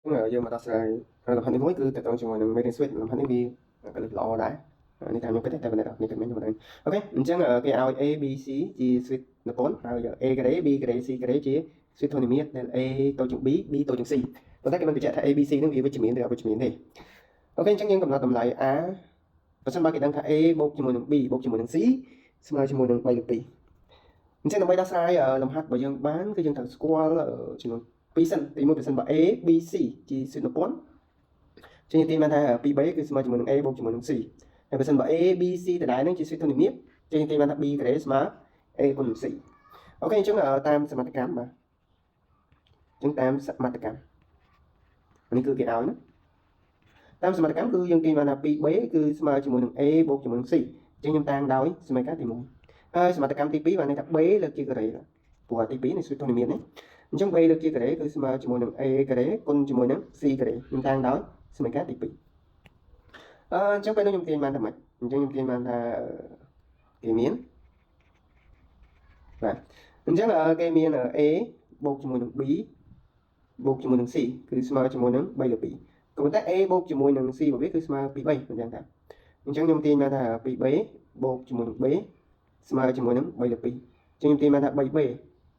យើងមកដល់ស្រាយលំហាត់នេះមួយគឺតើតើជាមួយនឹង Maiden Switch លំហាត់នេះវាក៏ល្អដែរនេះតាមខ្ញុំគិតតែប៉ុណ្ណេះនេះគិតមិនប៉ុណ្ណេះអូខេអញ្ចឹងគេឲ្យ A B C ជា Switch និពន្ធហើយ A ក្រេ B ក្រេ C ក្រេជា Switch ធនមាត្រដែល A តូចជាង B B តូចជាង C ប៉ុន្តែគេមិនបញ្ជាក់ថា A B C នឹងវាវិជ្ជមានឬអវិជ្ជមានទេអូខេអញ្ចឹងយើងកំណត់តម្លៃ A បើសិនបើគេដឹងថា A បូកជាមួយនឹង B បូកជាមួយនឹង C ស្មើជាមួយនឹង3លើ2អញ្ចឹងដើម្បីដោះស្រាយលំហាត់របស់យើងបានគឺយើងត្រូវស្គាល់ចំនួន2សិនទី1ប្រសិនបើ A B C ជាសៀតុនិពន្ធចឹងយើងទាញបានថា 2B គឺស្មើជាមួយនឹង A បូកជាមួយនឹង C ហើយប្រសិនបើ A B C ដដែលនឹងជាសៀតុនិមិត្តចឹងយើងទាញបានថា B ក្រេស្មើ A គុណនឹង C អូខេអញ្ចឹងតាមសមត្ថកម្មបាទអញ្ចឹងតាមសមត្ថកម្មនេះគឺគេឲ្យណាតាមសមត្ថកម្មគឺយើងទាញបានថា 2B គឺស្មើជាមួយនឹង A បូកជាមួយនឹង C ចឹងខ្ញុំតាំងដោយសមីការទី1ហើយសមត្ថកម្មទី2បានន័យថា B លើកជាការ៉េព្រោះទី2នេះសួរធនមាននេះអញ្ចឹង B លើកជាការ៉េគឺស្មើជាមួយនឹង A ការ៉េគុណជាមួយនឹង C ការ៉េខ្ញុំតាំងដោយសមីការទី2អញ្ចឹងពេលនេះខ្ញុំទាញបានថាម៉េចអញ្ចឹងខ្ញុំទាញបានថាគេមានបាទអញ្ចឹងគេមាន A បូកជាមួយនឹង B បូកជាមួយនឹង C គឺស្មើជាមួយនឹង3លើ2ក៏ប៉ុន្តែ A បូកជាមួយនឹង C របស់វាគឺស្មើ2 3អញ្ចឹងថាអញ្ចឹងខ្ញុំទាញបានថា 2B បូកជាមួយនឹង B ស្មើជាមួយនឹង3លើ2អញ្ចឹងខ្ញុំទាញបានថា 3B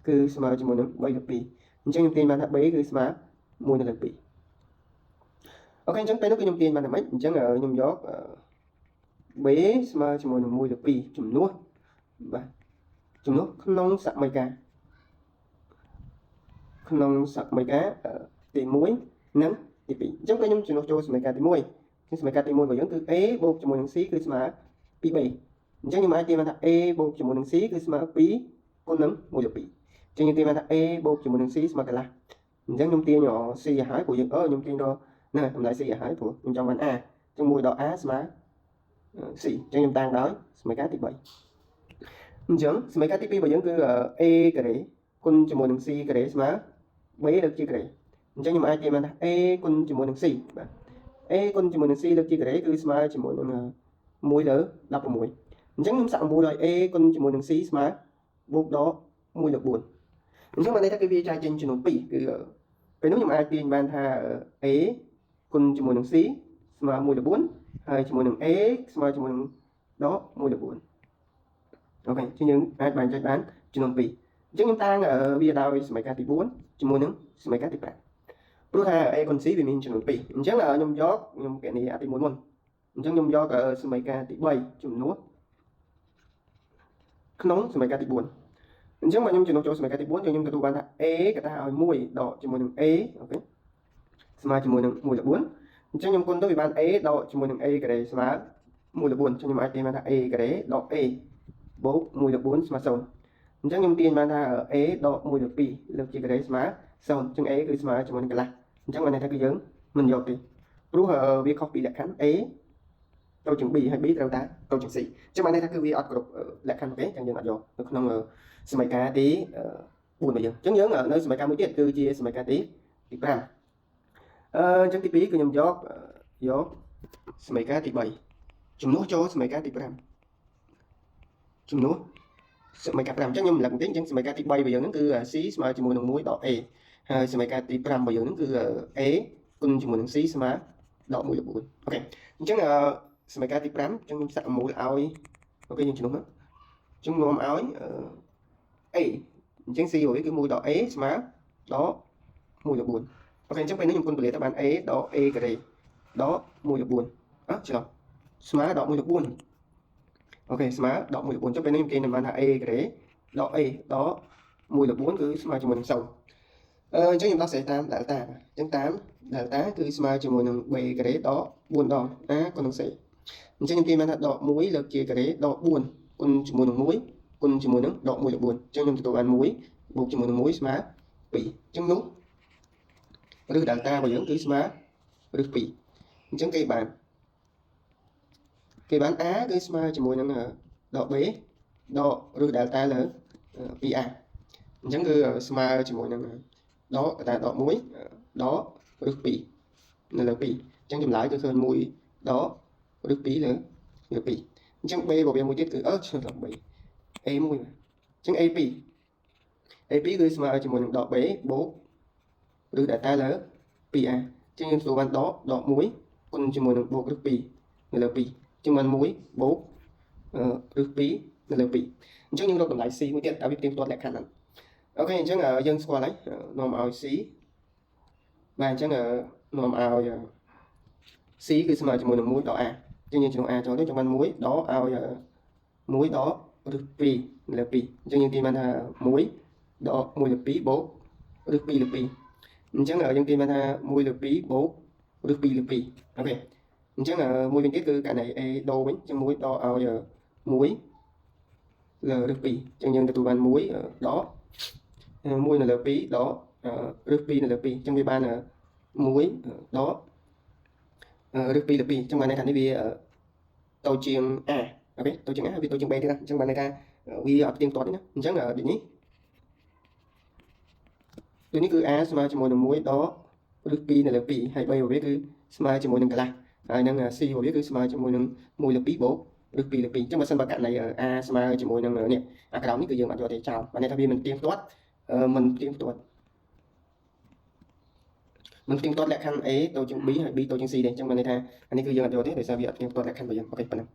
គឺស្មើជាមួយនឹង3លើ2អញ្ចឹងខ្ញុំទាញបានថា B គឺស្មើ1លើ2អូខេអញ្ចឹងពេលនោះគឺខ្ញុំទាញបានតែម៉េចអញ្ចឹងខ្ញុំយក B ស្មើជាមួយនឹង1លើ2ចំនួនបាទចំនួនក្នុងសមីការទី1និងទី2អញ្ចឹងពេលខ្ញុំចំនួនចូលសមីការទី1គឺសមីការទី1របស់យើងគឺ A បូកជាមួយនឹង C គឺស្មើ 2B អញ្ចឹងខ្ញុំអាចទាញបានថា A បូកជាមួយនឹង C គឺស្មើ2គុណនឹង1លើ2អញ្ចឹងខ្ញុំទាញបានថា A បូកជាមួយនឹង C ស្មើកន្លះអញ្ចឹងខ្ញុំទាញ C ឲ្យហើយព្រោះយើងខ្ញុំទាញដល់ហ្នឹងតម្លៃ C ឲ្យហើយព្រោះខ្ញុំចង់បាន A អញ្ចឹង1ដល់ A ស្មើ C អញ្ចឹងខ្ញុំតាំងដោយសមីការទី3អញ្ចឹងសមីការទី2របស់យើងគឺ A ការ៉េគុណជាមួយនឹង C ការ៉េស្មើ B លើកជាការ៉េអញ្ចឹងខ្ញុំអាចទាញបានថា A គុណជាមួយនឹង C បាទ A គុណជាមួយនឹង C លើកជាការ៉េគឺស្មើជាមួយនឹង1លើ16អញ្ចឹងខ្ញុំសាក់9ឲ្យ A គុណជាមួយនឹង C ស្មើបូកដល់1លើ4អញ្ចឹងបានន័យថាគឺវាចែកចេញចំនួន2គឺពេលនោះខ្ញុំអាចទាញបានថា A គុណជាមួយនឹង C ស្មើ1លើ4ហើយជាមួយនឹង A ស្មើជាមួយនឹងដក1លើ4អូខេអញ្ចឹងយើងអាចបែងចែកបានចំនួន2អញ្ចឹងខ្ញុំតាំងវាដោយសមីការទី4ជាមួយនឹងសមីការទី5ព្រោះថា A គុណ C វាមានចំនួន2អញ្ចឹងខ្ញុំកណនីទី1មុនអញ្ចឹងខ្ញុំយកសមីការទី3ចំនួនក្នុងសមីការទី4អញ្ចឹងបើខ្ញុំចំនួនចូលសមីការទី4ខ្ញុំទទួលបានថា A កតាឲ្យ1ដកជាមួយនឹង A អូខេស្មើជាមួយនឹង1លើ4អញ្ចឹងខ្ញុំគុណទៅវាបាន A ដកជាមួយនឹង A ការ៉េស្មើ1លើ4អញ្ចឹងខ្ញុំអាចទាញបានថា A ការ៉េដក A បូក1លើ4ស្មើ0អញ្ចឹងខ្ញុំទាញបានថា A ដក1លើ2លើកជាការ៉េស្មើ0អញ្ចឹង A គឺស្មើជាមួយនឹងកន្លះអញ្ចឹងបានន័យថាគឺយើងមិនយកទេព្រោះវាខុសពីលក្ខខណ្ឌ A តូចជាង B ហើយ B ត្រូវតែតូចជាង C អញ្ចឹងបានន័យថាគឺវាអត់គ្រប់លក្ខខណ្ឌទេអញ្ចឹងយើងអត់យកនៅក្នុងសមីការទី4របស់យើងអញ្ចឹងយើងនៅសមីការមួយទៀតគឺជាសមីការទី5អញ្ចឹងទី2គឺខ្ញុំយកសមីការទី3ចំនួនចូលសមីការទី5ចំនួនសមីការ5អញ្ចឹងខ្ញុំរំលឹកបន្តិចអញ្ចឹងសមីការទី3របស់យើងហ្នឹងគឺ C ស្មើជាមួយនឹង1ដក A ហើយសមីការទី5របស់យើងហ្នឹងគឺ A គុណជាមួយនឹង C ស្មើដក1លើ4អូខេអញ្ចឹងសមីការទី5អញ្ចឹងខ្ញុំសាក់មូលឲ្យអូខេយើងជំនួសមកអញ្ចឹងនាំឲ្យ A អញ្ចឹង C របស់វាគឺ1ដក A ស្មើដក1លើ4អូខេអញ្ចឹងពេលនេះខ្ញុំគុណពលាទៅបាន A ដក A ការ៉េដក1លើ4ច្រឡំស្មើដក1លើ4អូខេស្មើដក1លើ4អញ្ចឹងពេលនេះខ្ញុំគេបានថា A ការ៉េដក A ដក1លើ4គឺស្មើជាមួយនឹង0អញ្ចឹងខ្ញុំដោះស្រាយតាម delta អញ្ចឹងតាម delta គឺស្មើជាមួយនឹង B ការ៉េដក4ដង A គុណនឹង C អញ្ចឹងខ្ញុំគេបានថាដក1លើកជាការ៉េដក4គុណជាមួយនឹង1គុណជាមួយនឹងដក1លើ4អញ្ចឹងខ្ញុំទទួលបាន1បូកជាមួយនឹង1ស្មើ2អញ្ចឹងនោះឬ delta របស់យើងគឺស្មើឬ2អញ្ចឹងគេបាន A គឺស្មើជាមួយនឹងដក B ដកឬ delta លើ 2A អញ្ចឹងគឺស្មើជាមួយនឹងដកតែដក1ដកឬ2នៅលើ2អញ្ចឹងចម្លើយគឺឃើញ1ដកឬ2លើ2អញ្ចឹង B របស់វាមួយទៀតគឺឆ្លើយ B A1 អញ្ចឹង A2 គឺស្មើជាមួយនឹងដក B បូកឬ delta លើ 2a អញ្ចឹងយើងទទួលបានដក1គុណជាមួយនឹងបូកឬ2នៅលើ2អញ្ចឹងបាន1បូកឬ2នៅលើ2អញ្ចឹងយើងរកតម្លៃ c មួយទៀតតើវាផ្ទៀងផ្ទាត់លក្ខខណ្ឌហ្នឹងអូខេអញ្ចឹងយើងស្គាល់ហើយនាំឲ្យ c បាទអញ្ចឹងនាំឲ្យ c គឺស្មើជាមួយនឹង1ដក a អញ្ចឹងយើងចំនួន a ចូលទៅចាំបាន1ដកឲ្យ1ដកឬ2នៅលើ2អញ្ចឹងយើងទាញបានថា1ដក1លើ2បូកឬ2លើ2អញ្ចឹងយើងទាញបានថា1លើ2បូកឬ2លើ2អូខេអញ្ចឹងមួយវិញទៀតគឺករណី a ដូរវិញអញ្ចឹង1ដកឲ្យ1លើឬ2អញ្ចឹងយើងទទួលបាន1ដក1នៅលើ2ដកឬ2នៅលើ2អញ្ចឹងវាបាន1ដកឬ2លើ2អញ្ចឹងបានន័យថានេះវាតូចជាង a អូខេតូចជាង a វាតូចជាង b ទៀតណាអញ្ចឹងបានន័យថាវាអត់ផ្ទៀងផ្ទាត់ទេណាអញ្ចឹងដូចនេះគឺ a ស្មើជាមួយនឹង1ដកឬ2នៅលើ2ហើយ b របស់វាគឺស្មើជាមួយនឹងកន្លះហើយនឹង c របស់វាគឺស្មើជាមួយនឹង1លើ2បូកឬ2លើ2អញ្ចឹងបើសិនបើករណី a ស្មើជាមួយនឹងនេះអាក្រោមនេះគឺយើងអត់យកទេចោលបានន័យថាវាមិនផ្ទៀងផ្ទាត់មិនផ្ទៀងផ្ទាត់លក្ខខណ្ឌ a តូចជាង b ហើយ b តូចជាង c ទេអញ្ចឹងបានន័យថាអានេះគឺយើងអត់យកទេដោយសារវាអត់ផ្ទៀងផ្ទាត់លក្ខខណ្ឌរបស់យើងអូខេប៉ុណ្ណឹង